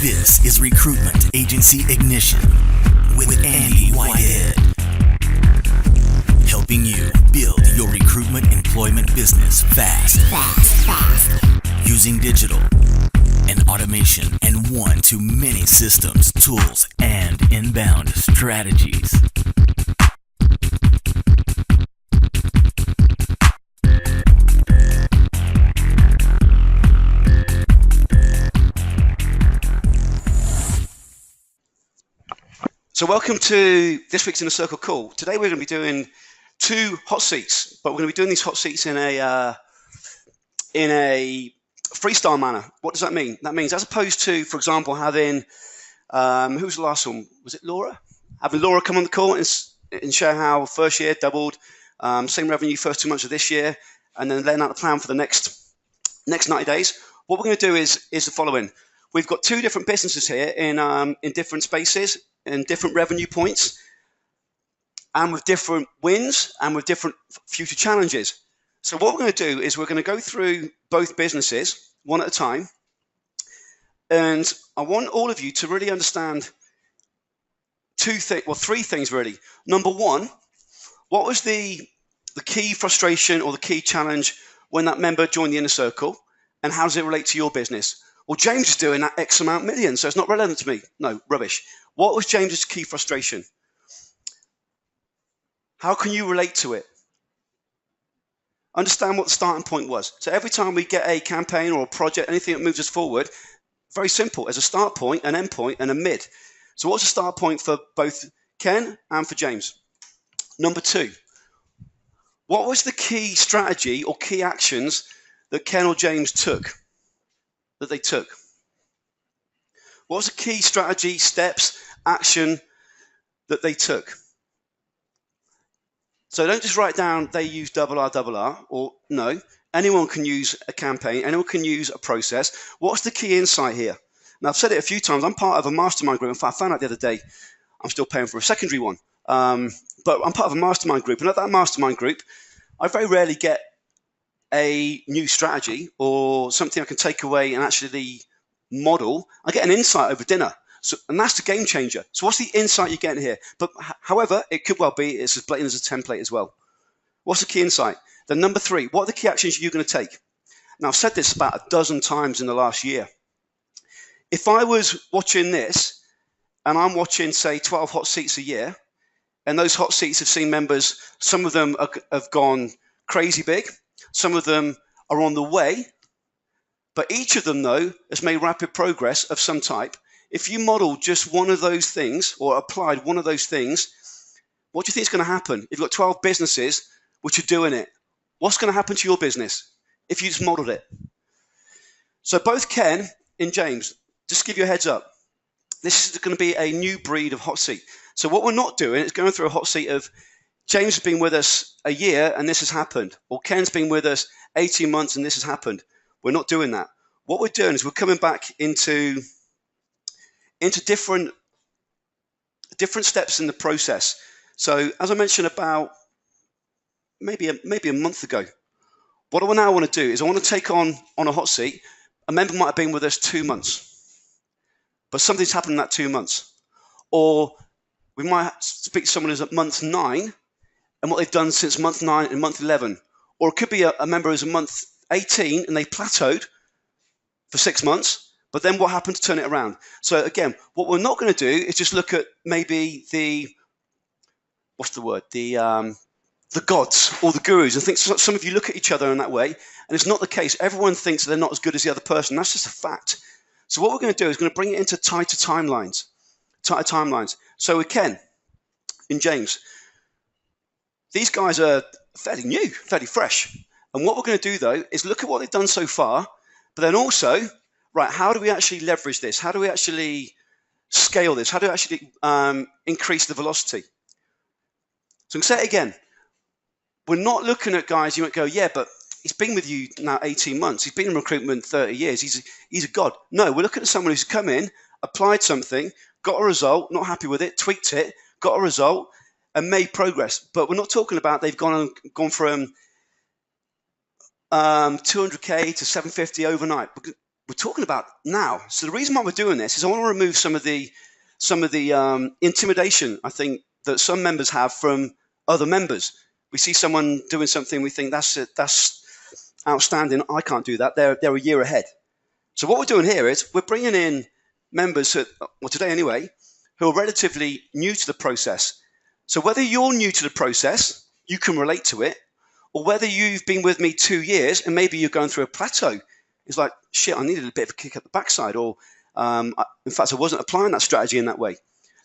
This is Recruitment Agency Ignition with Andy Whitehead. Helping you build your recruitment employment business fast. Using digital and automation and one-to-many systems, tools, and inbound strategies. So welcome to this week's Inner Circle call. Today we're going to be doing two hot seats, but we're going to be doing these hot seats in a freestyle manner. What does that mean? That means as opposed to, for example, having who was the last one? Was it Laura? Having Laura come on the call and share how first year doubled, same revenue first 2 months of this year, and then laying out the plan for the next 90 days. What we're going to do is the following. We've got two different businesses here in different spaces and different revenue points, and with different wins and with different future challenges. So what we're going to do is we're going to go through both businesses one at a time, and I want all of you to really understand three things really. Number one, what was the key frustration or the key challenge when that member joined the Inner Circle, and how does it relate to your business? Well, James is doing that X amount million, so it's not relevant to me. No, rubbish. What was James's key frustration? How can you relate to it? Understand what the starting point was. So every time we get a campaign or a project, anything that moves us forward, very simple. There's a start point, an end point, and a mid. So what's the start point for both Ken and for James? Number two, what was the key strategy or key actions that Ken or James took? What was the key strategy, steps, action that they took? So don't just write down they use double R, or no. Anyone can use a campaign. Anyone can use a process. What's the key insight here? Now, I've said it a few times. I'm part of a mastermind group. In fact, I found out the other day I'm still paying for a secondary one. But I'm part of a mastermind group. And at that mastermind group, I very rarely get a new strategy or something I can take away and actually model. I get an insight over dinner. And that's the game changer. So what's the insight you're getting here? But however, it could well be it's as blatant as a template as well. What's the key insight? Then number three, what are the key actions you're going to take? Now, I've said this about a dozen times in the last year. If I was watching this and I'm watching, say, 12 hot seats a year, and those hot seats have seen members, some of them have gone crazy big, some of them are on the way, but each of them, though, has made rapid progress of some type. If you model just one of those things or applied one of those things, what do you think is going to happen? If you've got 12 businesses which are doing it, what's going to happen to your business if you just modeled it? So both Ken and James, just to give you a heads up, this is going to be a new breed of hot seat. So what we're not doing is going through a hot seat of James has been with us a year and this has happened, or Ken's been with us 18 months and this has happened. We're not doing that. What we're doing is we're coming back into different steps in the process. So as I mentioned about maybe a month ago, what I now want to do is I want to take on a hot seat. A member might have been with us 2 months, but something's happened in that 2 months. Or we might speak to someone who's at month 9 and what they've done since month 9 and month 11. Or it could be a member who's a month 18 and they plateaued for 6 months, but then what happened to turn it around? So again, what we're not going to do is just look at maybe the gods or the gurus. I think some of you look at each other in that way, and it's not the case. Everyone thinks they're not as good as the other person. That's just a fact. So what we're going to do is we're going to bring it into tighter timelines. So with Ken and James, these guys are fairly new, fairly fresh. And what we're going to do, though, is look at what they've done so far, but then also, right, how do we actually leverage this? How do we actually scale this? How do we actually increase the velocity? So I'm going to say it again. We're not looking at guys you might go, yeah, but he's been with you now 18 months. He's been in recruitment 30 years. He's a god. No, we're looking at someone who's come in, applied something, got a result, not happy with it, tweaked it, got a result, and made progress. But we're not talking about they've gone from 200K to 750 overnight. we're talking about now. So the reason why we're doing this is I want to remove some of the intimidation I think that some members have from other members. We see someone doing something, we think that's outstanding. I can't do that. They're a year ahead. So what we're doing here is we're bringing in members, today anyway, who are relatively new to the process. So whether you're new to the process, you can relate to it, or whether you've been with me 2 years and maybe you're going through a plateau. It's like, shit, I needed a bit of a kick at the backside, or in fact, I wasn't applying that strategy in that way.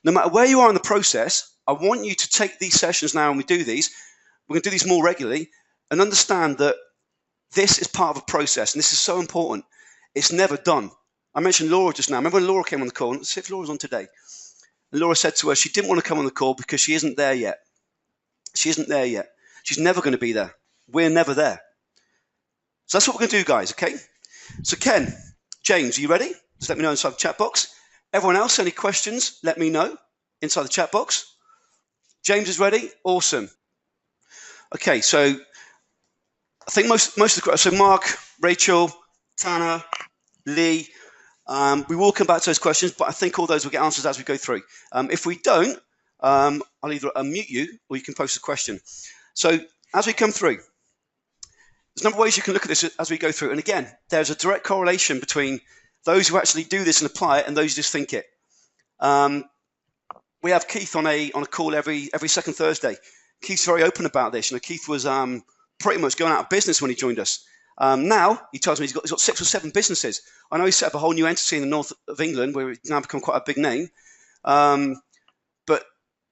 No matter where you are in the process, I want you to take these sessions now, and we do these. We're going to do these more regularly, and understand that this is part of a process, and this is so important. It's never done. I mentioned Laura just now. Remember when Laura came on the call? Let's see if Laura's on today. And Laura said to her she didn't want to come on the call because she isn't there yet. She isn't there yet. She's never going to be there. We're never there. So that's what we're going to do, guys, okay? So Ken, James, are you ready? Just let me know inside the chat box. Everyone else, any questions, let me know inside the chat box. James is ready? Awesome. Okay, so I think most of the questions, so Mark, Rachel, Tanner, Lee, we will come back to those questions, but I think all those will get answers as we go through. If we don't, I'll either unmute you or you can post a question. So as we come through, there's a number of ways you can look at this as we go through. And again, there's a direct correlation between those who actually do this and apply it and those who just think it. We have Keith on a call every second Thursday. Keith's very open about this. Keith was pretty much going out of business when he joined us. Now he tells me he's got 6 or 7 businesses. I know he set up a whole new entity in the north of England where he's now become quite a big name. But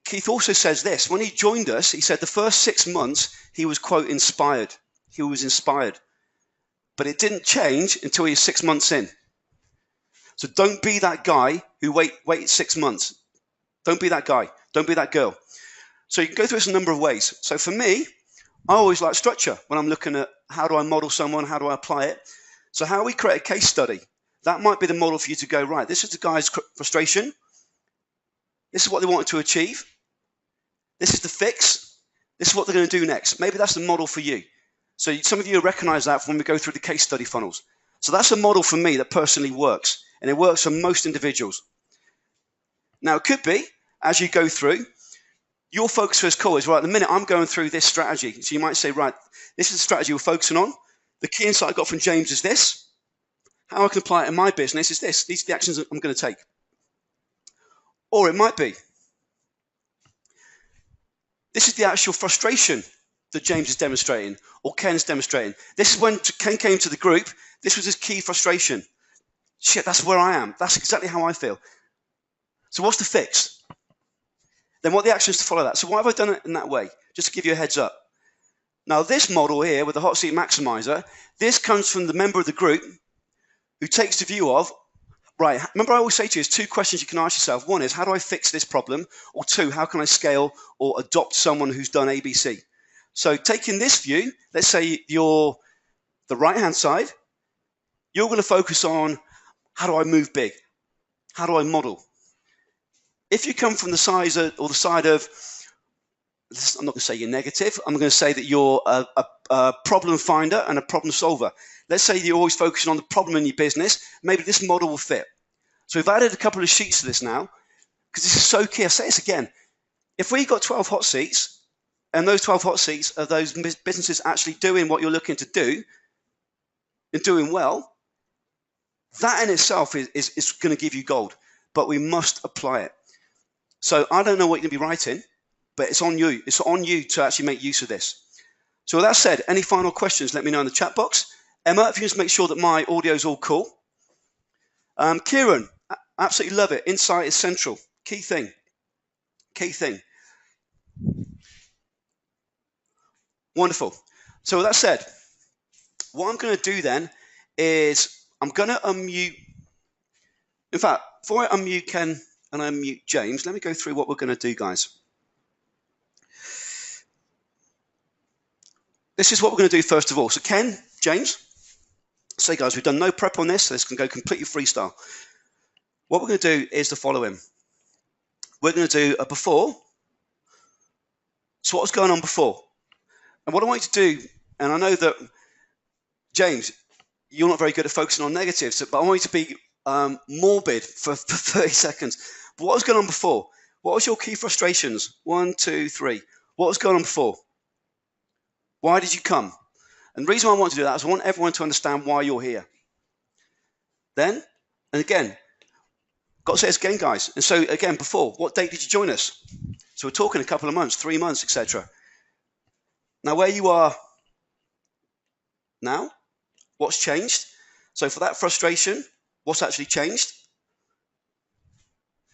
Keith also says this: when he joined us, he said the first 6 months he was, quote, inspired. He was inspired, but it didn't change until he was 6 months in. So don't be that guy who wait 6 months. Don't be that guy. Don't be that girl. So you can go through this a number of ways. So for me, I always like structure when I'm looking at how do I model someone, how do I apply it. So how we create a case study, that might be the model for you to go, right, this is the guy's frustration. This is what they wanted to achieve. This is the fix. This is what they're going to do next. Maybe that's the model for you. So some of you recognize that when we go through the case study funnels. So that's a model for me that personally works, and it works for most individuals. Now, it could be, as you go through, your focus for this call is, right, at the minute I'm going through this strategy. So you might say, right, this is the strategy we're focusing on. The key insight I got from James is this. How I can apply it in my business is this. These are the actions that I'm going to take. Or it might be, this is the actual frustration that James is demonstrating or Ken's demonstrating. This is when Ken came to the group. This was his key frustration. Shit, that's where I am. That's exactly how I feel. So what's the fix? Then what are the actions to follow that? So why have I done it in that way? Just to give you a heads up. Now this model here with the hot seat maximizer, this comes from the member of the group who takes the view of, right, remember I always say to you, there's 2 questions you can ask yourself. One is, how do I fix this problem? Or 2, how can I scale or adopt someone who's done ABC? So taking this view, let's say you're the right-hand side, you're going to focus on, how do I move big? How do I model? If you come from the side of, I'm not going to say you're negative, I'm going to say that you're a problem finder and a problem solver. Let's say you're always focusing on the problem in your business, maybe this model will fit. So we've added a couple of sheets to this now, because this is so key. I'll say this again. If we've got 12 hot seats, and those 12 hot seats are those businesses actually doing what you're looking to do, and doing well, that in itself is going to give you gold, but we must apply it. So I don't know what you're going to be writing, but it's on you. It's on you to actually make use of this. So with that said, any final questions, let me know in the chat box. Emma, if you just make sure that my audio is all cool. Kieran, absolutely love it. Insight is central. Key thing. Key thing. Wonderful. So with that said, what I'm going to do then is I'm going to unmute. In fact, before I unmute Ken and I unmute James, let me go through what we're going to do, guys. This is what we're going to do first of all. So Ken, James, say guys, we've done no prep on this, so this can go completely freestyle. What we're going to do is the following. We're going to do a before. So what was going on before? And what I want you to do, and I know that, James, you're not very good at focusing on negatives, but I want you to be morbid for 30 seconds. But what was going on before? What was your key frustrations? 1, 2, 3. What was going on before? Why did you come? And the reason why I want to do that is I want everyone to understand why you're here. Then, and again, got to say this again, guys. And so again, before, what date did you join us? So we're talking a couple of months, 3 months, etc. Now, where you are now, what's changed? So for that frustration, what's actually changed?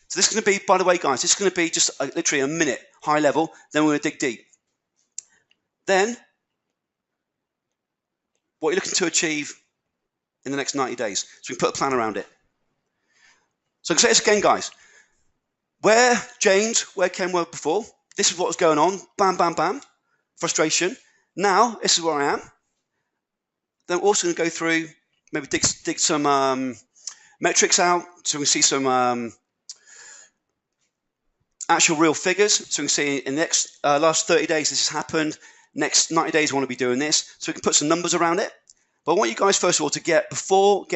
So this is going to be, by the way, guys, this is going to be just literally a minute, high level. Then we're going to dig deep. Then, what are you looking to achieve in the next 90 days? So we can put a plan around it. So I can say this again, guys. Where James, where Ken were before, this is what was going on. Bam, bam, bam. Frustration. Now, this is where I am. Then we're also going to go through, maybe dig some metrics out so we can see some actual real figures. So we can see in the next last 30 days this has happened. Next 90 days we want to be doing this. So we can put some numbers around it. But I want you guys, first of all, to get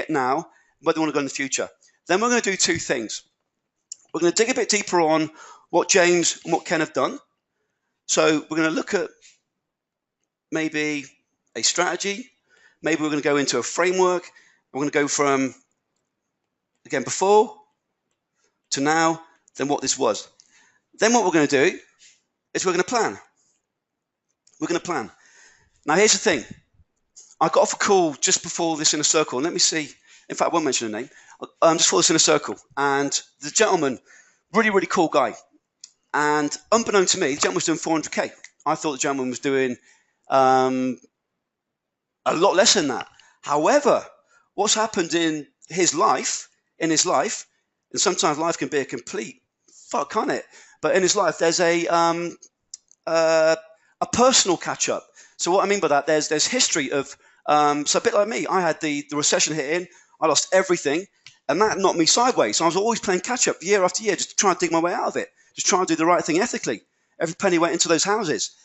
now, where they want to go in the future. Then we're going to do two things. We're going to dig a bit deeper on what James and what Ken have done. So we're going to look at maybe a strategy. Maybe we're going to go into a framework. We're going to go from, again, before to now, then what this was. Then what we're going to do is we're going to plan. We're going to plan. Now, here's the thing. I got off a call just before this inner circle. Let me see. In fact, I won't mention the name. Just before this inner circle. And the gentleman, really, really cool guy. And unbeknown to me, the gentleman was doing 400K. I thought the gentleman was doing a lot less than that. However, what's happened in his life, and sometimes life can be a complete fuck, can't it? But in his life, there's a personal catch-up. So what I mean by that, there's history of, so a bit like me, I had the recession hit in, I lost everything, and that knocked me sideways. So I was always playing catch-up year after year, just trying to dig my way out of it, just trying to do the right thing ethically. Every penny went into those houses.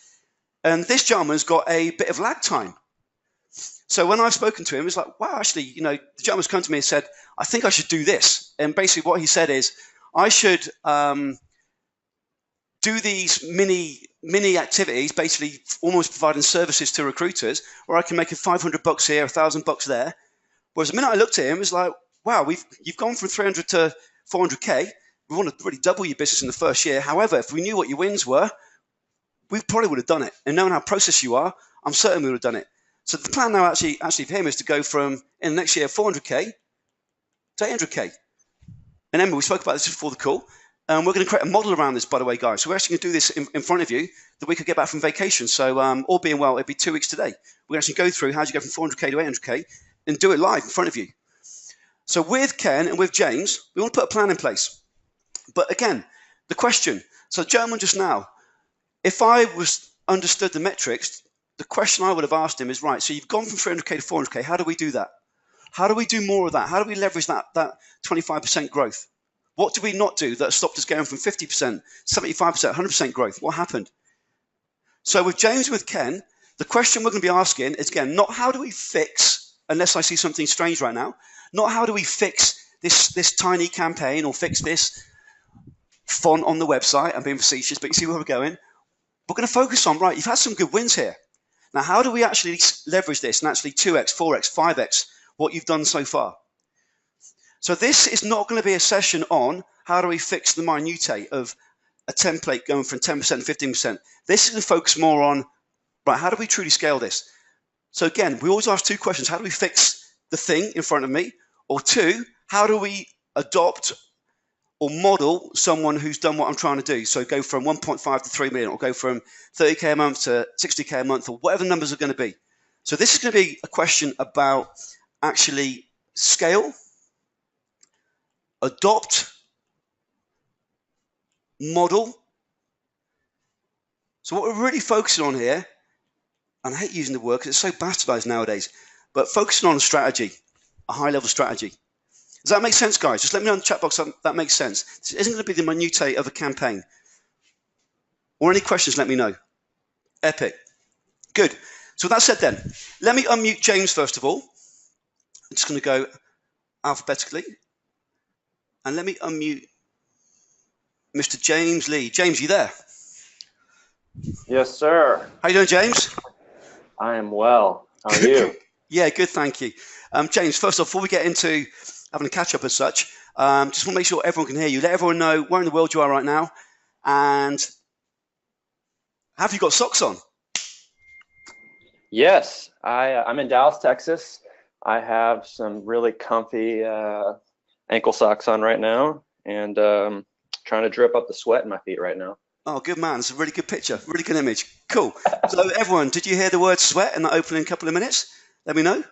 And this gentleman's got a bit of lag time. So when I've spoken to him, it's like, wow, actually, the gentleman's come to me and said, I think I should do this. And basically what he said is, I should do these mini activities, basically almost providing services to recruiters, where I can make $500 here, $1,000 there. Whereas the minute I looked at him, it was like, wow, you've gone from 300 to 400K. We want to really double your business in the first year. However, if we knew what your wins were, we probably would have done it. And knowing how processed you are, I'm certain we would have done it. So the plan now actually for him is to go from, in the next year, 400K to 800K. And Emma, we spoke about this before the call. We're going to create a model around this, by the way, guys. So we're actually going to do this in front of you the week I get back from vacation. So all being well, it'll be 2 weeks today. We're actually go through how do you go from 400K to 800K and do it live in front of you. So with Ken and with James, we want to put a plan in place. But again, the question, so gentlemen just now, if I understood the metrics, the question I would have asked him is, right, so you've gone from 300K to 400K. How do we do that? How do we do more of that? How do we leverage that 25% growth? What did we not do that stopped us going from 50%, 75%, 100% growth? What happened? So with James and with Ken, the question we're going to be asking is, again, not how do we fix, unless I see something strange right now, not how do we fix this tiny campaign or fix this font on the website. I'm being facetious, but you see where we're going. We're going to focus on, right, you've had some good wins here. Now, how do we actually leverage this and actually 2x, 4x, 5x what you've done so far? So this is not going to be a session on how do we fix the minutiae of a template going from 10% to 15%. This is going to focus more on, right, how do we truly scale this? So again, we always ask two questions. How do we fix the thing in front of me? Or two, how do we adopt or model someone who's done what I'm trying to do? So go from 1.5 to 3 million, or go from 30K a month to 60K a month, or whatever the numbers are going to be. So this is going to be a question about actually scale, adopt, model. So what we're really focusing on here, and I hate using the word because it's so bastardized nowadays, but focusing on a strategy, a high-level strategy. Does that make sense, guys? Just let me know in the chat box if that makes sense. This isn't going to be the minutiae of a campaign. Or any questions, let me know. Epic. Good. So with that said then, let me unmute James first of all. I'm just going to go alphabetically. And let me unmute Mr. James Lee. James, you there? Yes, sir. How you doing, James? I am well. How are you? Yeah, good, thank you. James, first off, before we get into having a catch-up as such, just want to make sure everyone can hear you. Let everyone know where in the world you are right now, and have you got socks on? Yes, I'm in Dallas, Texas. I have some really comfy ankle socks on right now, and trying to drip up the sweat in my feet right now. Oh, good man. It's a really good picture, really good image. Cool. So everyone, did you hear the word sweat in that opening couple of minutes? Let me know.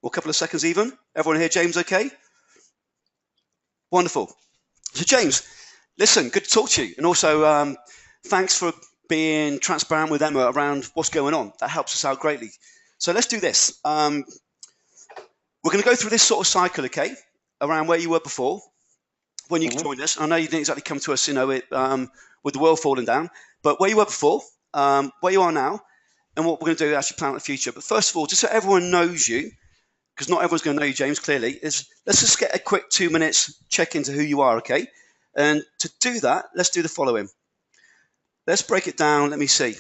Or a couple of seconds even. Everyone hear James okay? Wonderful. So James, listen, good to talk to you. And also, thanks for being transparent with Emma around what's going on. That helps us out greatly. So let's do this. We're going to go through this sort of cycle, okay, around where you were before, when you joined us. I know you didn't exactly come to us, with the world falling down, but where you were before, where you are now, and what we're going to do is actually plan out the future. But first of all, just so everyone knows you, because not everyone's going to know you, James, clearly, let's just get a quick 2 minutes check into who you are, okay? And to do that, let's do the following. Let's break it down. Let me see.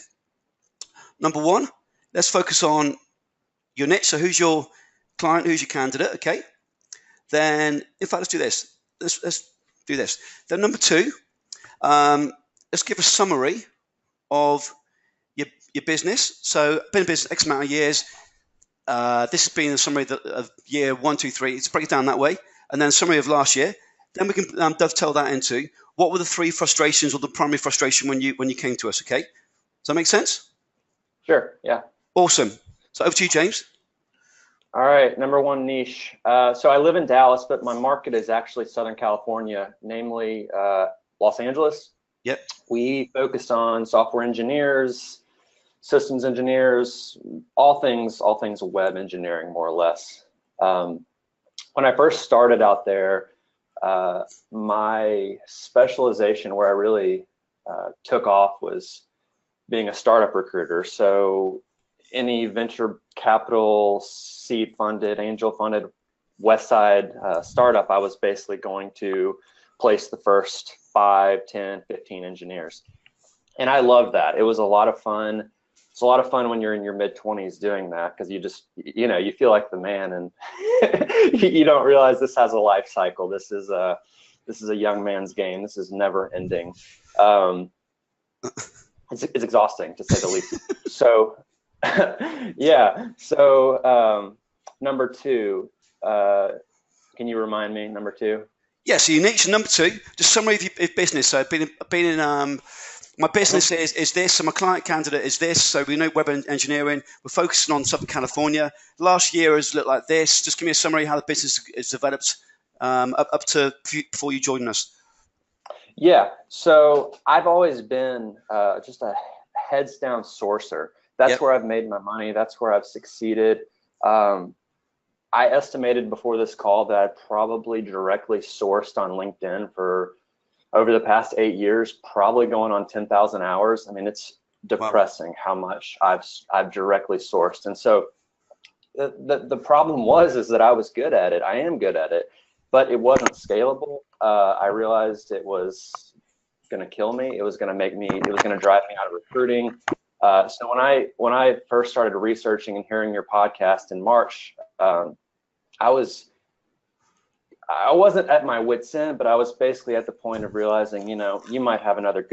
Number one, let's focus on your niche. So who's your client? Who's your candidate? Okay. Then, in fact, let's do this. Let's do this. Then number two, let's give a summary of your business. So been in business X amount of years. This has been a summary of year 1, 2, 3. Let's break it down that way. And then a summary of last year. Then we can dovetail that into what were the 3 frustrations or the primary frustration when you came to us, okay? Does that make sense? Sure, yeah. Awesome. So over to you, James. All right, number one niche. So I live in Dallas, but my market is actually Southern California, namely Los Angeles. Yep. We focused on software engineers, systems engineers, all things web engineering, more or less. When I first started out there, my specialization where I really took off was being a startup recruiter. So any venture capital, seed funded, angel funded West Side startup, I was basically going to place the first 5, 10, 15 engineers. And I loved that. It was a lot of fun. It's a lot of fun when you're in your mid-20s doing that, because you just, you feel like the man, and you don't realize this has a life cycle. This is a young man's game. This is never ending. It's exhausting, to say the least. So, yeah. So number two, can you remind me, number two? Yeah, so your niche, number two, just summary of your business. So I've been in my business is this, and my client candidate is this. So we know web engineering. We're focusing on Southern California. Last year has looked like this. Just give me a summary of how the business is developed up to before you joined us. Yeah, so I've always been just a heads down sourcer. That's where I've made my money. That's where I've succeeded. I estimated before this call that I probably directly sourced on LinkedIn for over the past 8 years, probably going on 10,000 hours. I mean, it's depressing how much I've directly sourced. And so the problem is that I was good at it. I am good at it, but it wasn't scalable. I realized it was going to kill me. It was going to drive me out of recruiting. So when I first started researching and hearing your podcast in March, I wasn't at my wit's end, but I was basically at the point of realizing, you might have another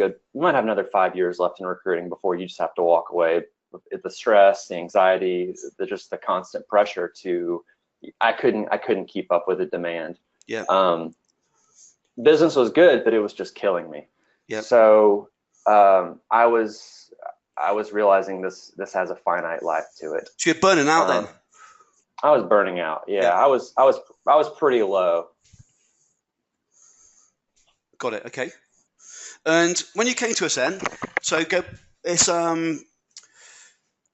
5 years left in recruiting before you just have to walk away. The stress, the anxiety, just the constant pressure I couldn't keep up with the demand. Yeah. Business was good, but it was just killing me. Yeah. So I was realizing this has a finite life to it. So you're burning out then? I was burning out. Yeah. I was pretty low. Got it. Okay. And when you came to us then, it's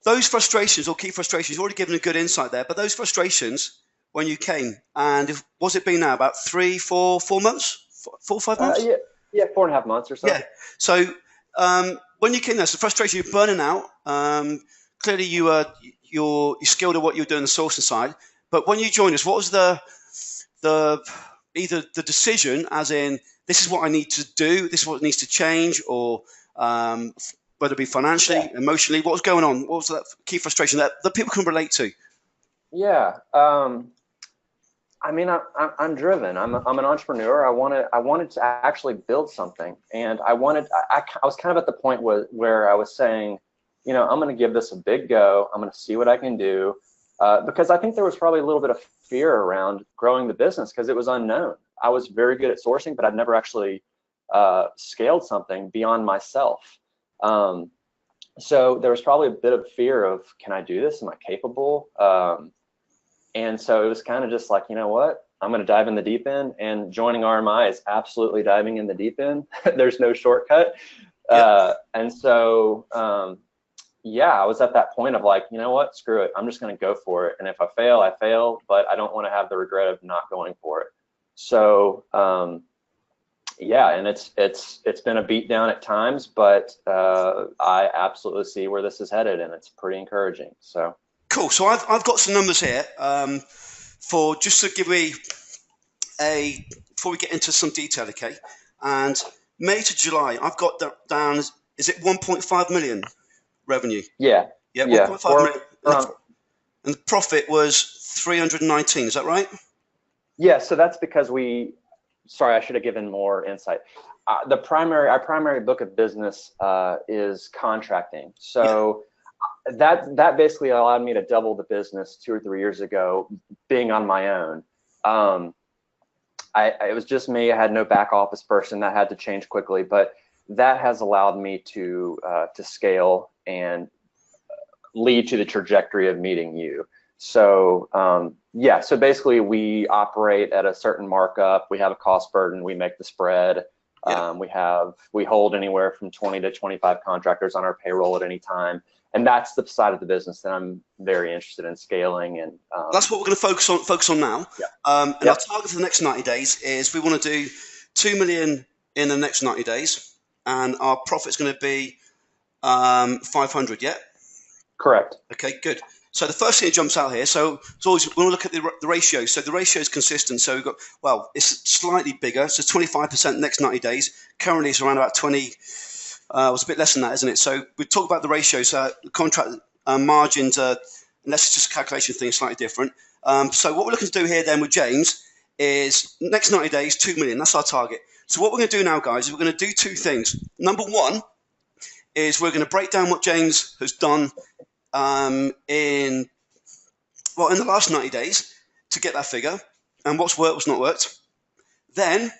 those frustrations or key frustrations. You've already given a good insight there, but those frustrations when you came, and was it been now about 3, 4 months, 4, 5 months? Yeah, 4.5 months or so. Yeah. So when you came there, so frustration, you're burning out. Clearly, you you're skilled at what you're doing, the sourcing side. But when you joined us, what was the either the decision, as in this is what I need to do, this is what needs to change, or whether it be financially, emotionally, what was going on? What was that key frustration that people can relate to? Yeah. I mean, I'm driven. I'm an entrepreneur. I wanted to actually build something, and I was kind of at the point where I was saying, you know, I'm going to give this a big go. I'm going to see what I can do, because I think there was probably a little bit of fear around growing the business because it was unknown. I was very good at sourcing, but I'd never actually scaled something beyond myself. So there was probably a bit of fear of, can I do this? Am I capable? And so it was kind of just like, you know what, I'm going to dive in the deep end, and joining RMI is absolutely diving in the deep end. There's no shortcut. And so, yeah, I was at that point of like, you know what, screw it. I'm just going to go for it. And if I fail, I fail, but I don't want to have the regret of not going for it. So, yeah, and it's been a beat down at times, but I absolutely see where this is headed, and it's pretty encouraging. So. Cool. So I've got some numbers here for just to give me before we get into some detail, okay? And May to July, I've got that down. Is it 1.5 million revenue? Yeah. 1.5 million. And the profit was 319. Is that right? Yeah. So that's because sorry, I should have given more insight. Our primary book of business is contracting. So. Yeah. That basically allowed me to double the business 2 or 3 years ago, being on my own. It was just me. I had no back office person. That had to change quickly, but that has allowed me to scale and lead to the trajectory of meeting you. So yeah, so basically we operate at a certain markup. We have a cost burden. We make the spread. Yeah. We hold anywhere from 20 to 25 contractors on our payroll at any time. And that's the side of the business that I'm very interested in scaling. And that's what we're going to focus on now. Yeah. And our target for the next 90 days is we want to do 2 million in the next 90 days, and our profit's going to be 500. Yeah. Correct. Okay. Good. So the first thing that jumps out here. So it's always we want to look at the ratio. So the ratio is consistent. So we've got it's slightly bigger. So 25% next 90 days. Currently it's around about 20. It was a bit less than that, isn't it? So we talk about the ratios. The contract margins, unless it's just a calculation thing, slightly different. So what we're looking to do here then with James is next 90 days, 2 million. That's our target. So what we're going to do now, guys, is we're going to do 2 things. Number one is we're going to break down what James has done in the last 90 days to get that figure, and what's worked, what's not worked. Then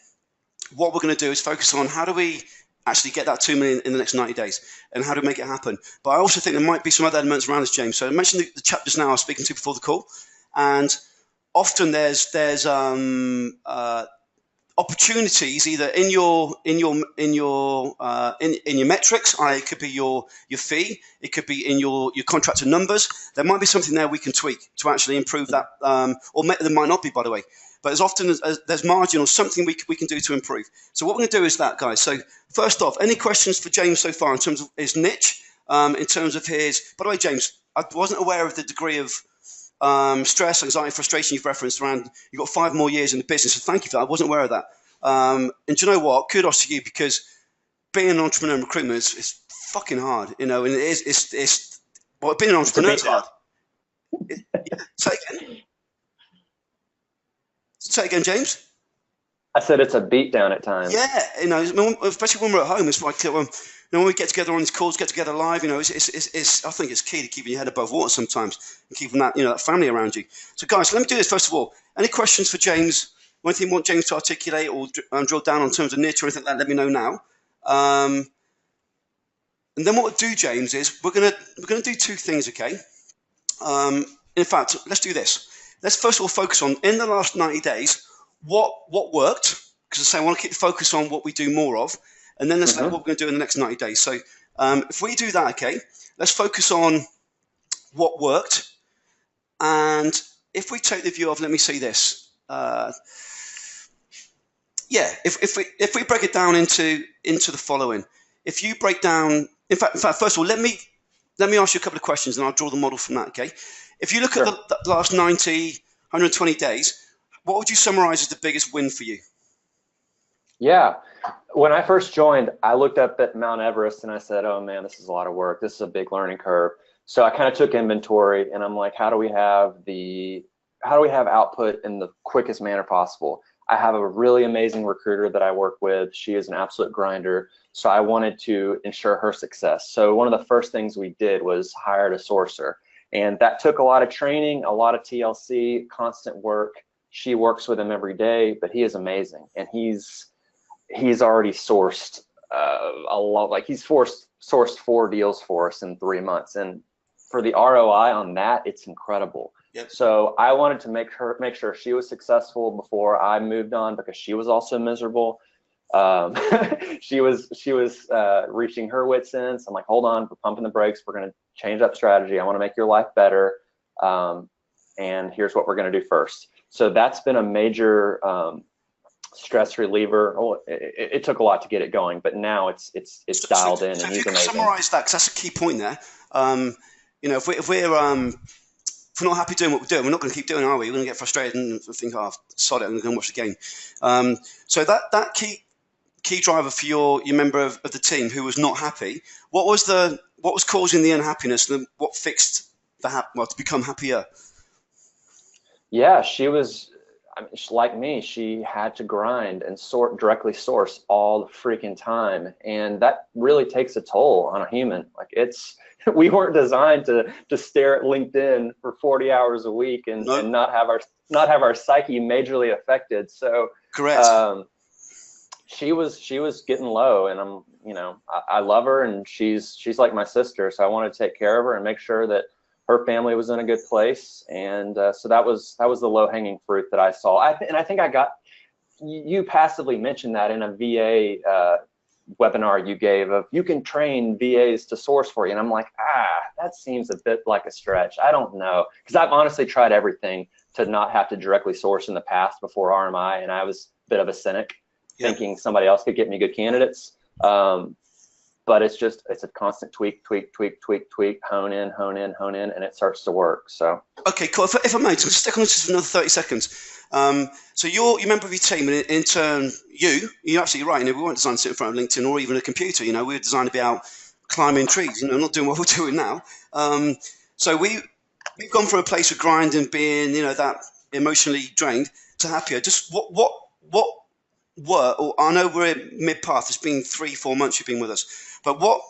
what we're going to do is focus on how do we actually get that 2 million in the next 90 days, and how to make it happen. But I also think there might be some other elements around this, James. So I mentioned the chapters now I was speaking to before the call, and often there's opportunities either in your metrics. It could be your fee. It could be in your contractor numbers. There might be something there we can tweak to actually improve that, or there might not be, by the way. But as often as there's margin or something we can do to improve. So what we're going to do is that, guys. So first off, any questions for James so far in terms of his niche, in terms of his. By the way, James, I wasn't aware of the degree of stress, anxiety, frustration you've referenced around. You've got 5 more years in the business, so thank you for that. I wasn't aware of that. And do you know what? Kudos to you, because being an entrepreneur in recruitment is fucking hard. You know, and it is. It's being an entrepreneur is hard. Say again, James. I said it's a beat down at times. Yeah, you know, especially when we're at home. It's like when we get together on these calls, get together live. You know, it's I think it's key to keeping your head above water sometimes, and keeping that that family around you. So, guys, let me do this first of all. Any questions for James? Or anything you want James to articulate or drill down on terms of niche or anything like that? Let me know now. And then what we'll do, James, is we're gonna do 2 things. Okay. In fact, let's do this. Let's first of all focus on, in the last 90 days, what worked, because I want to keep the focus on what we do more of, and then let's look at what we're going to do in the next 90 days. So if we do that, okay, let's focus on what worked, and if we take the view of, let me see this, if we break it down into the following, if you break down, in fact, first of all, let me let me ask you a couple of questions and I'll draw the model from that, okay? If you look Sure. at the last 90, 120 days, what would you summarize as the biggest win for you? Yeah. When I first joined, I looked up at Mount Everest and I said, oh man, this is a lot of work. This is a big learning curve. So I kind of took inventory and I'm like, how do we have output in the quickest manner possible? I have a really amazing recruiter that I work with. She is an absolute grinder. So I wanted to ensure her success. So one of the first things we did was hired a sourcer. And that took a lot of training, a lot of TLC, constant work. She works with him every day, but he is amazing. And he's already sourced a lot. Like he's sourced 4 deals for us in 3 months. And for the ROI on that, it's incredible. Yep. So I wanted to make sure she was successful before I moved on, because she was also miserable. She was reaching her wits' end. So I'm like, hold on, we're pumping the brakes. We're going to change up strategy. I want to make your life better. And here's what we're going to do first. So that's been a major stress reliever. Oh, it took a lot to get it going, but now it's dialed in, and he's amazing. Summarize that, because that's a key point there. If we're not happy doing what we're doing, we're not going to keep doing it, are we? We're going to get frustrated and think, oh, sod it, I'm going to watch the game. So that key driver for your member of the team who was not happy, what was causing the unhappiness, and what fixed to become happier? Yeah, she was, like me, she had to grind and directly source all the freaking time. And that really takes a toll on a human. Like we weren't designed to stare at LinkedIn for 40 hours a week and not have our psyche majorly affected. So correct. She was getting low, and I love her, and she's like my sister. So I wanted to take care of her and make sure that her family was in a good place. And so that was the low hanging fruit that I saw. I think I got, you passively mentioned that in a VA webinar you gave of, you can train VAs to source for you. And I'm like, that seems a bit like a stretch. I don't know. Because I've honestly tried everything to not have to directly source in the past before RMI. And I was a bit of a cynic, thinking somebody else could get me good candidates. But it's a constant tweak, hone in, and it starts to work. So okay, cool. If I may, just stick on this for another 30 seconds. So you're a member of your team, and in turn, you're absolutely right. We weren't designed to sit in front of LinkedIn or even a computer. We were designed to be out climbing trees. Not doing what we're doing now. So we've gone from a place of grind and being, that emotionally drained, to happier. Just what I know we're mid path. It's been 3-4 months you've been with us. But what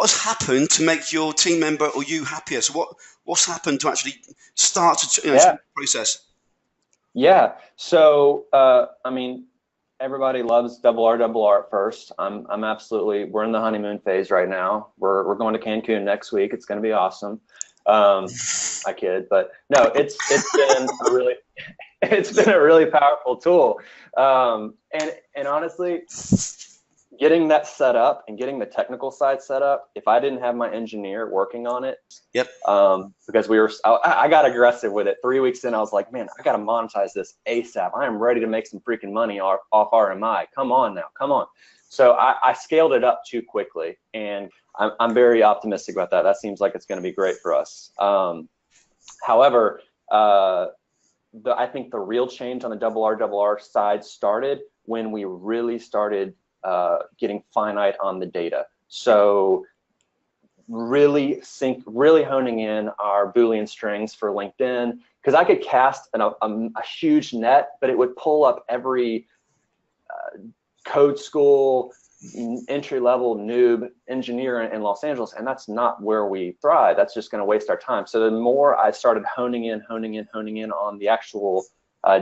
has happened to make your team member or you happier? So what's happened to actually start to change the process? Yeah. So everybody loves RRR at first. I'm absolutely. We're in the honeymoon phase right now. We're going to Cancun next week. It's going to be awesome. I kid, but no, it's been a really powerful tool. And honestly, getting that set up and getting the technical side set up, if I didn't have my engineer working on it, because I got aggressive with it. 3 weeks in, I was like, man, I got to monetize this ASAP. I am ready to make some freaking money off RMI. Come on now, come on. So I scaled it up too quickly, and I'm very optimistic about that. That seems like it's going to be great for us. However, I think the real change on the RRR side started when we really started getting finite on the data. So really honing in our Boolean strings for LinkedIn, because I could cast a huge net, but it would pull up every code school, entry-level noob engineer in Los Angeles, and that's not where we thrive. That's just going to waste our time. So the more I started honing in on the actual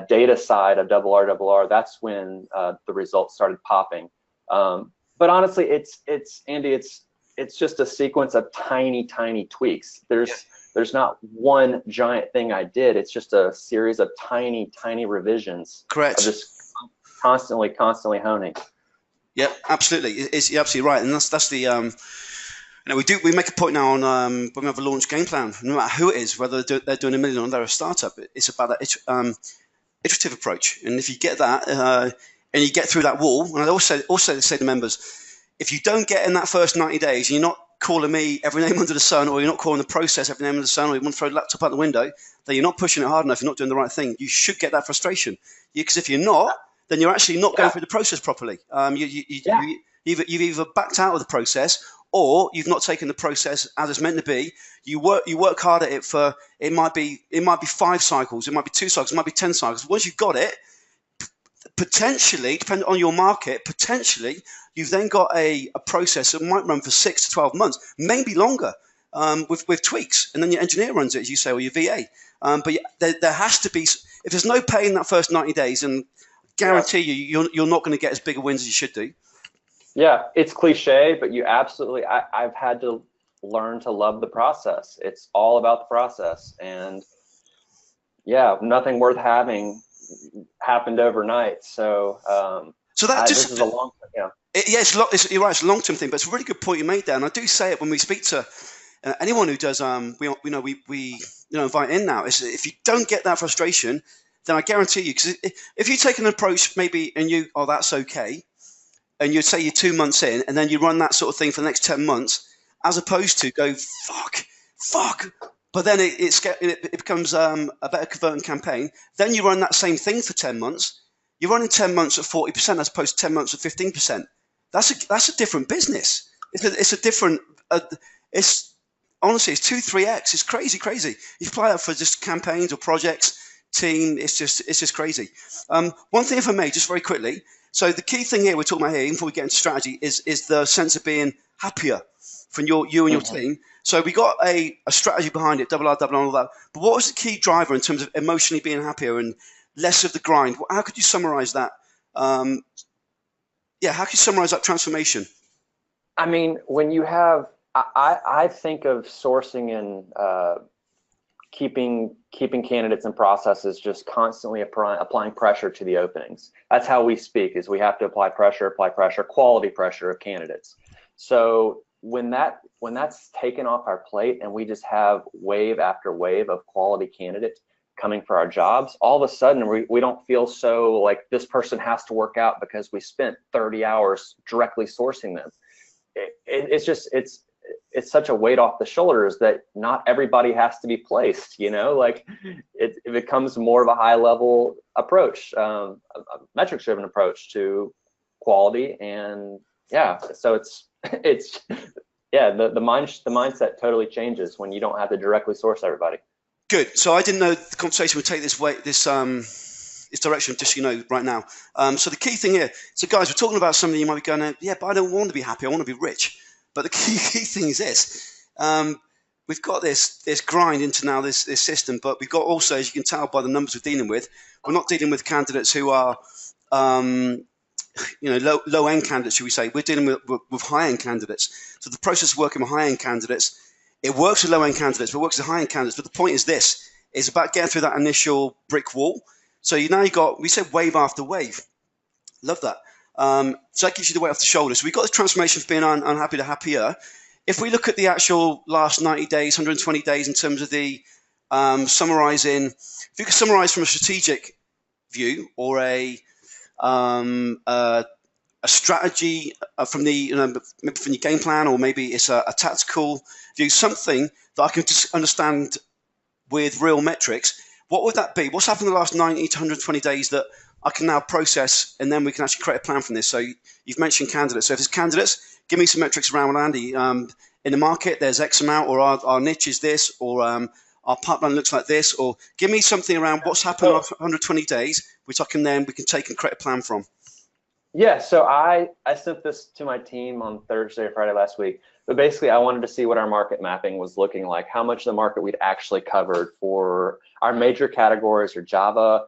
data side of RRR, that's when the results started popping. But honestly, it's Andy, it's just a sequence of tiny tweaks. There's not one giant thing I did. It's just a series of tiny revisions. Correct. Of just constantly honing. Yeah, absolutely. You're absolutely right, and that's the we make a point now on when we have a launch game plan. No matter who it is, whether they're doing $1 million or they're a startup, it's about that iterative approach. And if you get that and you get through that wall, and I also say to members, if you don't get in that first 90 days, you're not calling me every name under the sun, or you're not calling the process every name under the sun, or you want to throw the laptop out the window, then you're not pushing it hard enough, you're not doing the right thing. You should get that frustration. Because if you're not, then you're actually not going through the process properly. You've either backed out of the process, or you've not taken the process as it's meant to be. You work hard at it for, it might be 5 cycles, it might be 2 cycles, it might be 10 cycles. Once you've got it, potentially, depending on your market, potentially you've then got a process that might run for 6 to 12 months, maybe longer, with tweaks, and then your engineer runs it, as you say, or your VA. But there has to be, if there's no pay in that first 90 days, and guarantee you're not going to get as big a wins as you should do. Yeah, it's cliche, but you absolutely, I've had to learn to love the process. It's all about the process. And yeah, nothing worth having happened overnight. So this is a long term, you're right, it's a long-term thing, but it's a really good point you made there. And I do say it when we speak to anyone who does, we invite in now, is if you don't get that frustration, then I guarantee you, because if you take an approach maybe and that's okay, and you'd say you're 2 months in, and then you run that sort of thing for the next 10 months, as opposed to go, fuck, but then it becomes a better converting campaign. Then you run that same thing for 10 months. You're running 10 months at 40% as opposed to 10 months at 15%. That's a different business. It's a different, it's 2-3x. It's crazy. You apply that for just campaigns or projects, team, it's just crazy. One thing, if I may, just very quickly. So the key thing here we're talking about here, even before we get into strategy, is the sense of being happier from you and your team. So we got a strategy behind it, double R, and all that. But what was the key driver in terms of emotionally being happier and less of the grind? How could you summarize that? How could you summarize that transformation? I mean, when you have, I think of sourcing and keeping candidates and processes just constantly applying pressure to the openings. That's how we speak, is we have to apply pressure, quality pressure of candidates. So when that's taken off our plate and we just have wave after wave of quality candidates coming for our jobs, all of a sudden we don't feel so like this person has to work out because we spent 30 hours directly sourcing them. It's such a weight off the shoulders that not everybody has to be placed, like it becomes more of a high level approach, a metrics driven approach to quality. And so the mindset totally changes when you don't have to directly source everybody. Good. So I didn't know the conversation would take this direction, just right now. So the key thing here, so guys, we're talking about something you might be going, but I don't want to be happy, I want to be rich. But the key thing is this: we've got this grind into now this system, but we've got also, as you can tell by the numbers we're dealing with, we're not dealing with candidates who are low end candidates, should we say? We're dealing with high end candidates. So the process of working with high end candidates, it works with low end candidates, but it works with high end candidates. But the point is this: it's about getting through that initial brick wall. So we said wave after wave. Love that. So that gives you the weight off the shoulders. So we've got this transformation from being unhappy to happier. If we look at the actual last 90 days, 120 days in terms of the summarizing, if you could summarize from a strategic view or a strategy from maybe from your game plan, or maybe it's a tactical view, something that I can just understand with real metrics, what would that be? What's happened in the last 90 to 120 days that I can now process, and then we can actually create a plan from this? So you've mentioned candidates. So if it's candidates, give me some metrics around, well, Andy, in the market, there's X amount, or our niche is this, or our pipeline looks like this, or give me something around what's happened after 120 days, which we can take and create a plan from. Yeah, so I sent this to my team on Thursday or Friday last week, but basically I wanted to see what our market mapping was looking like, how much of the market we'd actually covered for our major categories are Java,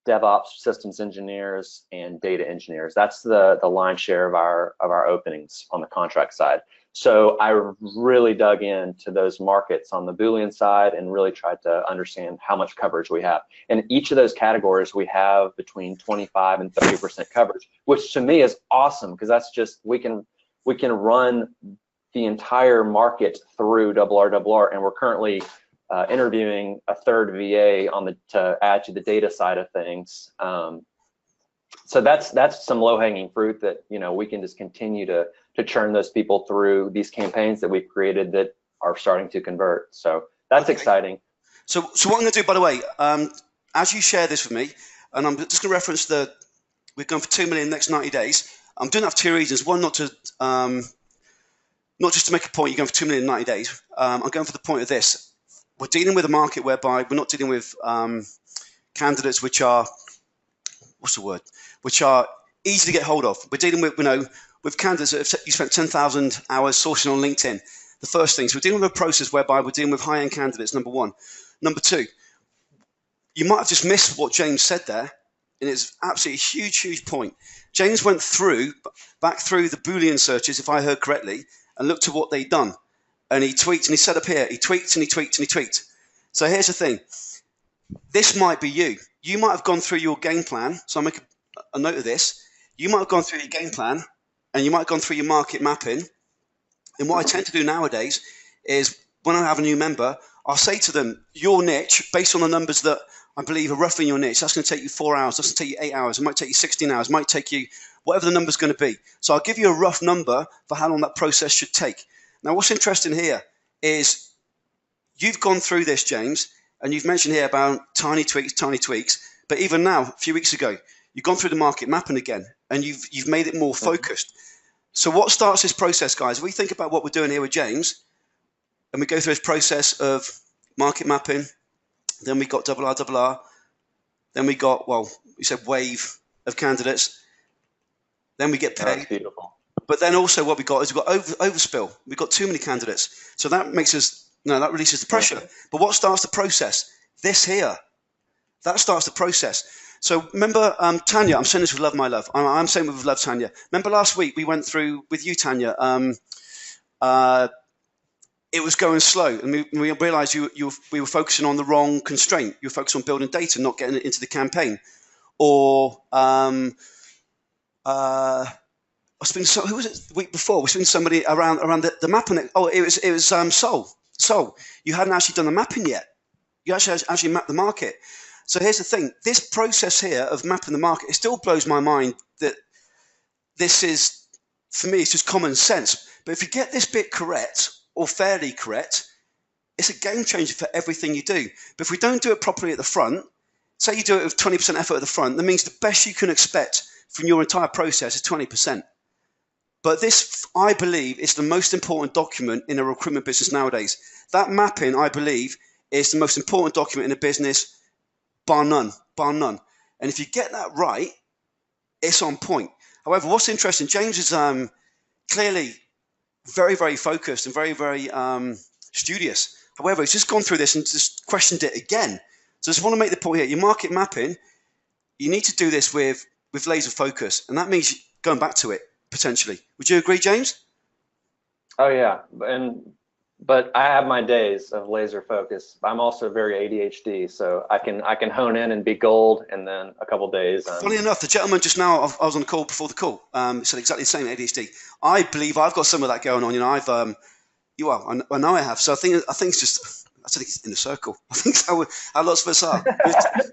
DevOps, systems engineers, and data engineers. That's the lion's share of our openings on the contract side. So I really dug into those markets on the Boolean side and really tried to understand how much coverage we have. And each of those categories we have between 25 and 30% coverage, which to me is awesome, because that's just, we can run the entire market through RR, and we're currently interviewing a third VA to add to the data side of things. So that's some low-hanging fruit that we can just continue to to churn those people through these campaigns that we've created that are starting to convert. So that's exciting. So what I'm going to do, by the way, as you share this with me, and I'm just going to reference we're going for 2 million in the next 90 days. I'm doing that for 2 reasons. One, not just to make a point, you're going for 2 million in 90 days. I'm going for the point of this. We're dealing with a market whereby we're not dealing with candidates which are, which are easy to get hold of. We're dealing with, with candidates that you spent 10,000 hours sourcing on LinkedIn. The first thing, so we're dealing with a process whereby we're dealing with high-end candidates, number one. Number two, you might have just missed what James said there, and it's absolutely a huge, huge point. James went back through the Boolean searches, if I heard correctly, and looked at what they'd done. And he tweaked, and he said up here, he tweaked and he tweaked and he tweaked. So here's the thing. This might be you. You might have gone through your game plan. So I'll make a note of this. You might have gone through your game plan, and you might have gone through your market mapping. And what I tend to do nowadays is when I have a new member, I'll say to them, your niche, based on the numbers that I believe are roughly in your niche, that's going to take you 4 hours, that's going to take you 8 hours, it might take you 16 hours, it might take you whatever the number's going to be. So I'll give you a rough number for how long that process should take. Now, what's interesting here is you've gone through this, James, and you've mentioned here about tiny tweaks, but even now, a few weeks ago, you've gone through the market mapping again, and you've made it more focused. So what starts this process, guys? If we think about what we're doing here with James, and we go through this process of market mapping, then we got RRR, then we got, we said wave of candidates, then we get pay. That's beautiful. But then also what we got is we've got overspill. We've got too many candidates. So that makes us, that releases the pressure. Okay. But what starts the process? This here. That starts the process. So remember, Tanya, I'm saying this with love, my love. I'm saying with love, Tanya. Remember last week we went through with you, Tanya, it was going slow, and we realized we were focusing on the wrong constraint. You were focused on building data, not getting it into the campaign. Or who was it the week before? We spent somebody around the mapping. Oh, it was Sol. You hadn't actually done the mapping yet. You actually mapped the market. So here's the thing. This process here of mapping the market, it still blows my mind that this is, for me, it's just common sense. But if you get this bit correct, or fairly correct, it's a game changer for everything you do. But if we don't do it properly at the front, say you do it with 20% effort at the front, that means the best you can expect from your entire process is 20%. But this, I believe, is the most important document in a recruitment business nowadays. That mapping, I believe, is the most important document in a business, bar none. And if you get that right, it's on point. However, what's interesting, James is clearly very, very focused and very, very studious. However, he's just gone through this and just questioned it again. So I just want to make the point here. Your market mapping, you need to do this with laser focus. And that means going back to it, potentially. Would you agree, James? Oh, yeah. But I have my days of laser focus. I'm also very ADHD, so I can hone in and be gold, and then a couple days. Funny enough, the gentleman just now, I was on the call before the call, said exactly the same, ADHD. I believe I've got some of that going on. I know I have. So I think it's just, I think it's in a circle. I think that's how lots of us are.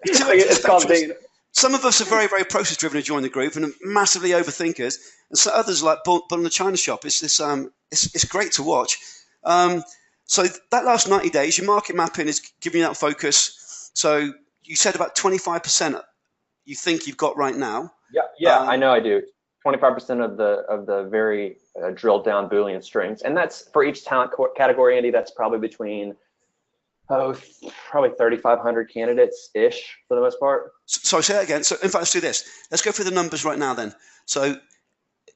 It's called data. Some of us are very, very process driven and join the group and are massively overthinkers, and so others like bull in the china shop. It's great to watch. So that last 90 days, your market mapping is giving you that focus. So you said about 25% you think you've got right now. Yeah, I know I do. 25% of the very drilled down Boolean strings, and that's for each talent category, Andy. That's probably between probably 3,500 candidates ish for the most part. So say that again. So in fact, let's do this. Let's go through the numbers right now then. So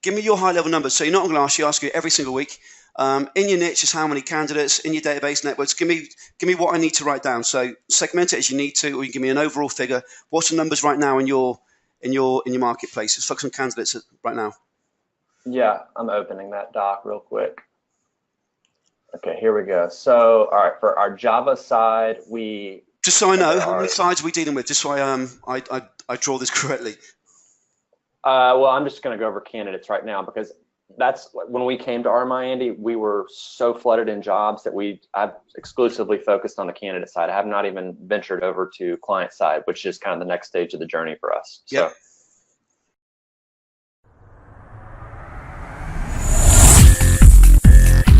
give me your high level numbers. So you're not going to ask you every single week. In your niche is how many candidates, in your database networks. Give me what I need to write down. So segment it as you need to, or you give me an overall figure. What's the numbers right now in your marketplace? Let's focus on candidates right now. Yeah, I'm opening that doc real quick. Okay, here we go. So, all right, for our Java side, just so I know, how many sides are we dealing with? Just so I draw this correctly. Well, I'm just going to go over candidates right now because that's when we came to RMI, Andy, we were so flooded in jobs that I've exclusively focused on the candidate side. I have not even ventured over to client side, which is kind of the next stage of the journey for us. Yep. So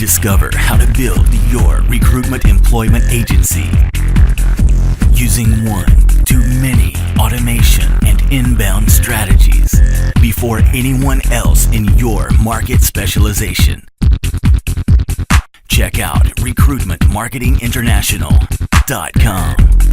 Discover how to build your recruitment employment agency using one-to-many automation and inbound strategies before anyone else in your market specialization. Check out recruitmentmarketinginternational.com.